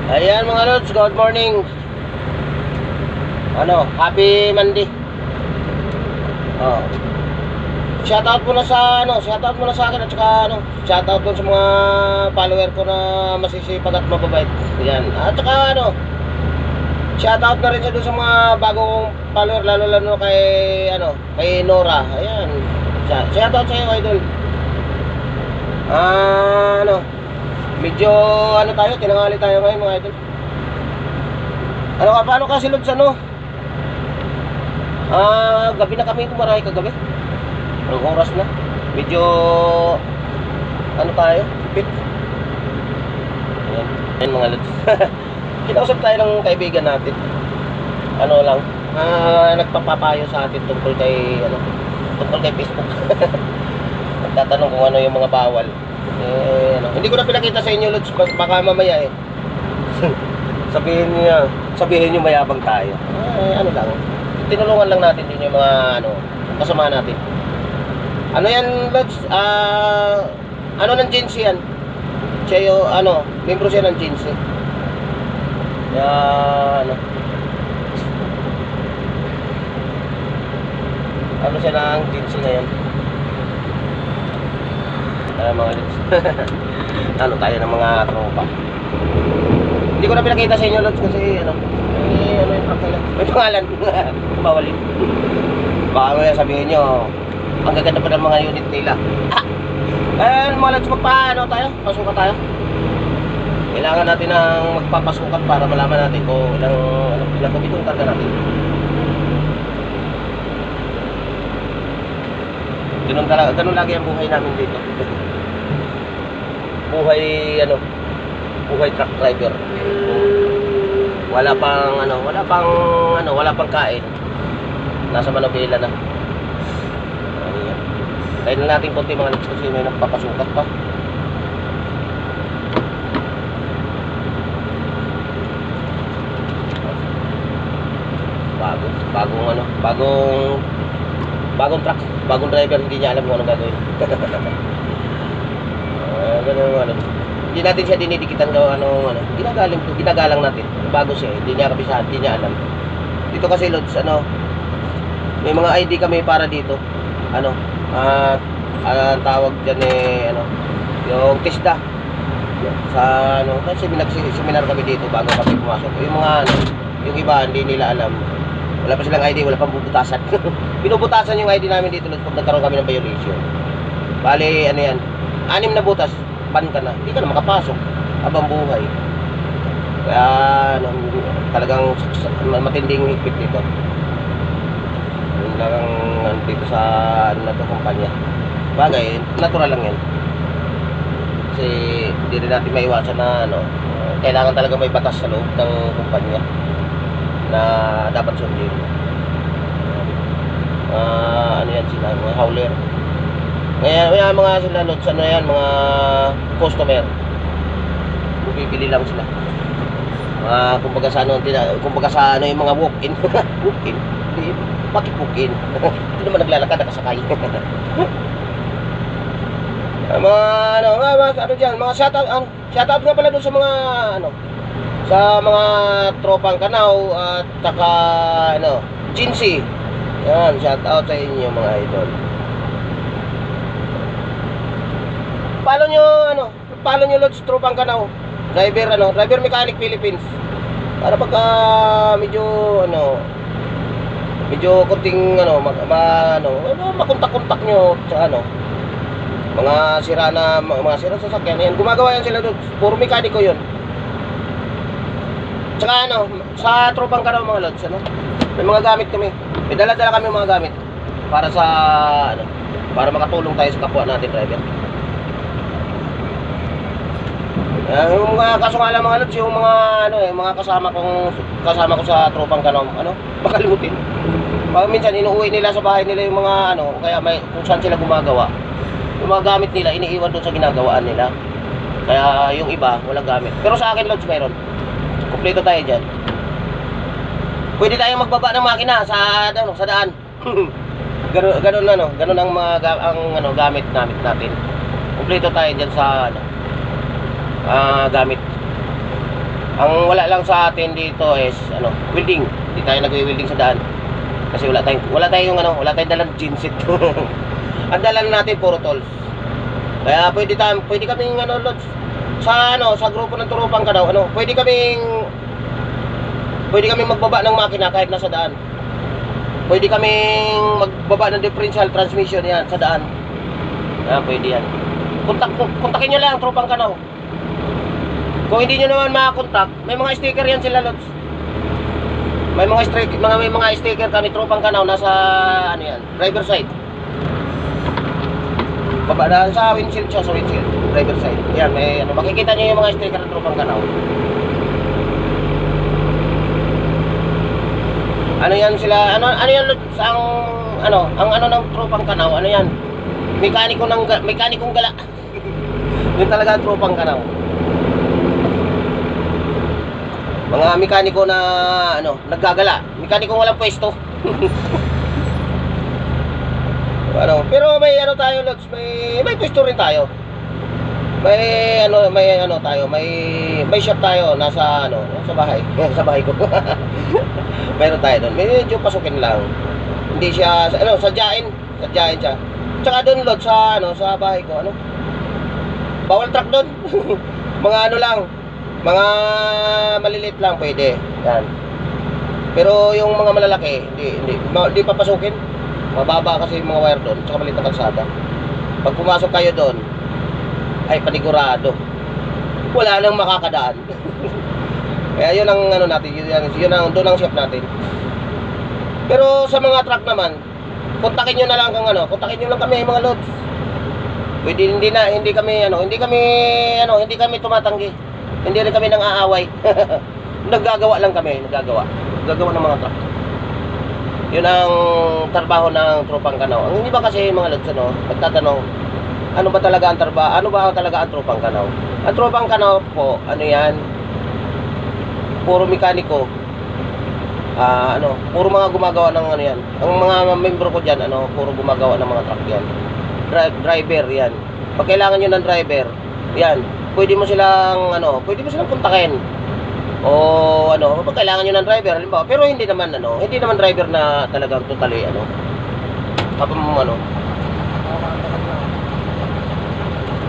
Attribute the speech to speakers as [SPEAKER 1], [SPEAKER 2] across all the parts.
[SPEAKER 1] Ayan mga lods, good morning. Happy Monday. Oh. Shoutout muna sa shoutout muna sa akin at saka shoutout dun sa mga follower ko na masisipag at mababait. Ayan. At saka shoutout na rin sa dun sa mga bagong follower lalo kay Nora. Ayan. Shoutout sa iyo, idol. Medyo tayo, tinanghali tayo ngayon mga idol. Paano kasi lods gabi na kami kumarahay kagabi. Anong oras na? Medyo tayo, pit. Ayan mga lods. Kinausap tayo ng kaibigan natin. Nagpapapayo sa atin tungkol kay Facebook. Nagtatanong kung ano yung mga bawal. Hindi ko na pinakita sa inyo lods, baka mamaya sabihin niyo mayabang tayo. Tinulungan lang natin din yung mga kasama natin. Yan lods, ng Jinsi yan. Siya yung membro siya ng Jinsi. Siya ng Jinsi ngayon. Mga lods. Tayo ng mga tropa. Hindi ko na pinakita sa inyo lods kasi yung pangalan. May pangalan. Bawalin. Baka may sabihin nyo ang gaganda pa ng mga unit nila. Mga lods, tayo? Pasukan tayo. Kailangan natin ng magpapasukan para malaman natin kung ilang kubikong karga natin. Ganun lagi ang buhay namin dito. Buhay truck driver. Wala pang kain. Nasa Manobela na. Ayan. Kain na natin konti mga lods kasi may nagpapasukat pa. Bagong truck, bagong driver, hindi niya alam kung anong gagawin. Ganun hindi natin siya dinidikitan ginagalang natin. Bago siya, hindi niya kabisahan, hindi niya alam. Dito kasi lods, may mga ID kami para dito. Tawag dyan yung TISDA. Seminar kami dito bago kami pumasok. Yung iba, hindi nila alam. Wala pa silang ID, wala pang bubutasan. Binubutasan yung ID namin dito pag nagkaroon kami ng violation. Bali, 6 na butas, ban ka na. Hindi ka na makapasok habang buhay. Kaya, talagang matinding higpit dito. Talagang dito sa kumpanya. Bagay, natural lang yan. Kasi hindi rin natin maiwasan na kailangan talaga may batas sa loob ng kumpanya na dapat sundin. Yan sila, mga hauler. Ngayon mga sila lods, mga customer. Bibili lang sila. Kumbaga sa yung mga walk-in. Walk-in. Bakit walk-in? Hindi naman naglalakad, nakasakay. Mga shoutout nga pala doon sa mga sa mga tropang Kanaw at saka Jinsi. Yan, shoutout sa inyo mga idol. Follow nyo lods tropang Kanaw. Driver Mechanic Philippines. Para pagka medyo kunting makontak-kontak nyo sa mga sira sa sasakyan. Yan, gumagawa yan sila doon. Puro mekaniko yun. Tsaka sa tropang Kanaw mga lods, may mga gamit kami. May dala-dala kami mga gamit para sa para makatulong tayo sa kapwa natin driver. Yung mga kaso nga lang mga lods, yung mga kasama ko sa tropang Kanaw, makalimutin. Pag minsan inuuwi nila sa bahay nila yung mga kaya may kung saan sila gumagawa. Yung mga gamit nila iniiwan doon sa ginagawaan nila. Kaya yung iba walang gamit. Pero sa akin lods mayroon. Kompleto tayo diyan. Pwede tayong magbaba ng makina sa daan. Ganun ang mga gamit natin. Kompleto tayo diyan sa gamit. Ang wala lang sa atin dito is ano, welding. Hindi tayo nagwi-welding sa daan. Kasi wala tayong dalang genset. Ang dala natin puro tools. Kaya pwede kaming ano, lods, sa grupo ng Turupang Kanaw, pwede kaming magbaba ng makina kahit nasa daan. Pwede kaming magbaba ng differential transmission yan sa daan. Pwede yan. Kontakin nyo lang Turupang Kanaw. Kung hindi nyo naman makakontak, may mga sticker yan sila, lods. May mga sticker kami Turupang Kanaw nasa ano yan, driver side. Baba na sa windshield siya, sa windshield, driver side. Yan, may makikita niyo yung mga sticker ng Turupang Kanaw. Ano yan sila, ano yan ang ng Turupang Kanaw, ano yan? Mekanikong gala. Yun talaga ang Turupang Kanaw. Mga mekaniko na naggagala, mekaniko walang pwesto. Pero may tayo, lods, may pwesto rin tayo. May shop tayo nasa sa bahay. Sa bahay ko. Meron tayo doon. Medyo pasukin lang. Hindi siya sadyain siya. Tsaka doon, lods, sa bahay ko, bawal truck doon. Mga lang, mga maliliit lang pwede. Yan. Pero yung mga malalaki, hindi papasukin. Mababa kasi yung mga wire doon, tsaka maliit na kalsada. Pag pumasok kayo doon, ay panigurado. Wala nang makakadaan. Kaya yun ang natin, yun ang doon ang shop natin. Pero sa mga truck naman, kontakin nyo lang kami mga loads. Pwede hindi kami tumatanggi. Hindi rin kami nang aaway. Naggagawa lang kami, Gagawa ng mga truck. Yun ang trabaho ng Turupang Kanaw. Ang hindi ba kasi mga lods, nagtatanong, ano ba talaga ang Turupang Kanaw? Ang Turupang Kanaw po, yan? Puro mekaniko. Puro mga gumagawa ng yan. Ang mga membro ko diyan, puro gumagawa ng mga truck yan. Driver yan. Pag kailangan niyo ng driver, yan. Pwede mo silang kontakin. O pag kailangan niyo ng driver, halimbawa, pero hindi naman driver na talagang totally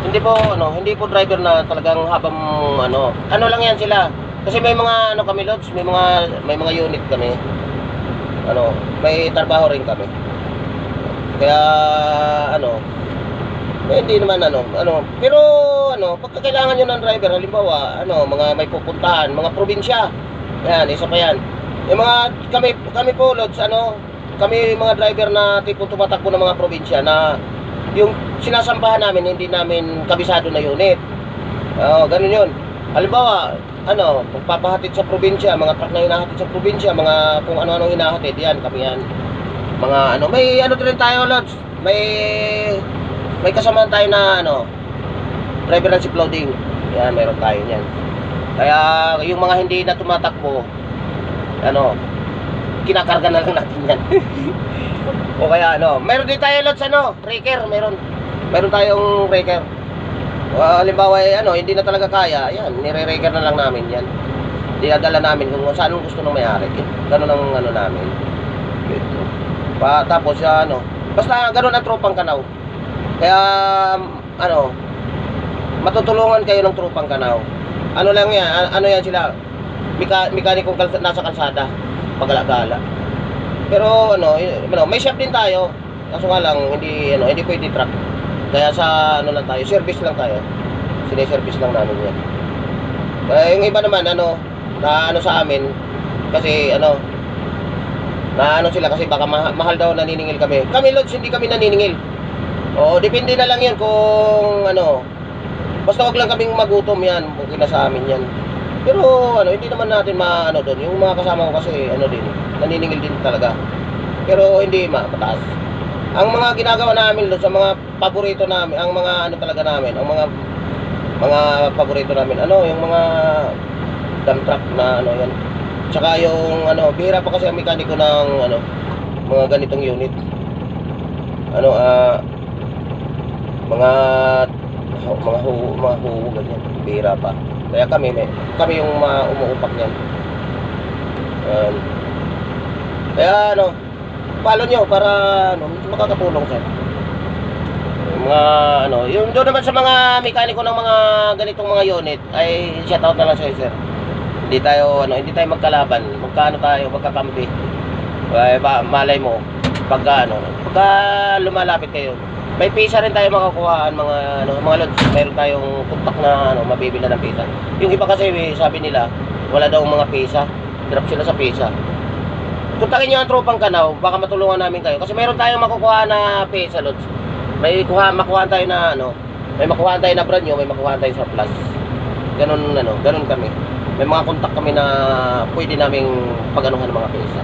[SPEAKER 1] hindi po driver na talagang habang lang yan sila. Kasi may mga kami, lods, may mga unit kami. May trabaho rin kami. Kaya hindi naman pero pagka kailangan nyo ng driver, halimbawa mga may pupuntahan, mga probinsya, yan, isa pa yan, yung mga kami po, lods, kami mga driver na tipo tumatakbo ng mga probinsya na yung sinasampahan namin hindi namin kabisado na unit. Ganun yun. Halimbawa, pagpapahatid sa probinsya, mga truck na hinahatid sa probinsya, mga kung ano-ano hinahatid, yan, kami yan. Mga may rin tayo, lods, may kasamaan tayo na driver ng loading. Yan, meron tayo niyan. Kaya yung mga hindi na tumatakbo, kinakarga na lang natin yan. O kaya meron din tayo, lods, breaker, meron tayong breaker. Halimbawa hindi na talaga kaya, yan, nire-breaker na lang namin yan. Dinadala namin kung saan gusto ng may-ari. Ganun ang namin. Tapos basta ganun ang Turupang Kanaw. Kaya matutulungan kayo ng Turupang Kanaw. Lang yan, yan sila, mekanikong nasa kalsada, pagala-gala. Pero may shop din tayo. Kaso nga lang hindi pwede truck. Kaya sa lang tayo, service lang tayo. Sine-service lang namin yan. Kaya yung iba naman na sa amin kasi sila kasi baka mahal daw naniningil kami. Kami, lods, hindi kami naniningil. Oo, depende na lang yan kung basta wag lang kaming magutom, yan, okay na sa amin yan. Pero hindi naman natin doon. Yung mga kasama ko kasi din, naniningil din talaga. Pero hindi mataas. Ang mga ginagawa namin doon sa mga paborito namin, ang mga talaga namin, ang mga paborito namin, yung mga dump truck na yan. Tsaka yung bihira pa kasi ang mekaniko ng mga ganitong unit. Mga huwo ganyan, bihira pa. Kaya kami yung umuupak niyan. Kaya ano, follow nyo para ano, makakatulong sir. Yung mga ano, yung doon naman sa mga mekaniko ng mga ganitong mga unit ay shoutout na lang sa sir. Hindi tayo magkalaban, magkaano tayo, magkakampi. Ay, malay mo pagka lumalapit kayo. May pisa rin tayo makakuhaan mga lods. Mayroon tayong kontak na mabibili ng pisa. Yung iba kasi sabi nila wala daw mga pisa. Drop sila sa pisa. Kontakin niyo ang tropang Kanaw, baka matulungan namin kayo kasi mayroon tayong makukuha na pisa lods. Makuha tayo na may makuha tayo na brand new, may makuha tayo sa plus. Ganun kami. May mga kontak kami na pwede naming pag-anuhan ng mga pisa.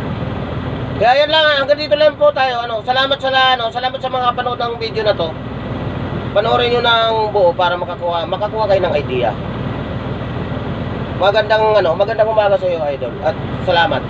[SPEAKER 1] Kaya yan lang, hanggang dito lang po tayo. Salamat sa mga panood ng video na to. Panoorin niyo ng buo para makakuha kayo ng idea. Magandang umaga sa iyo, idol. At salamat.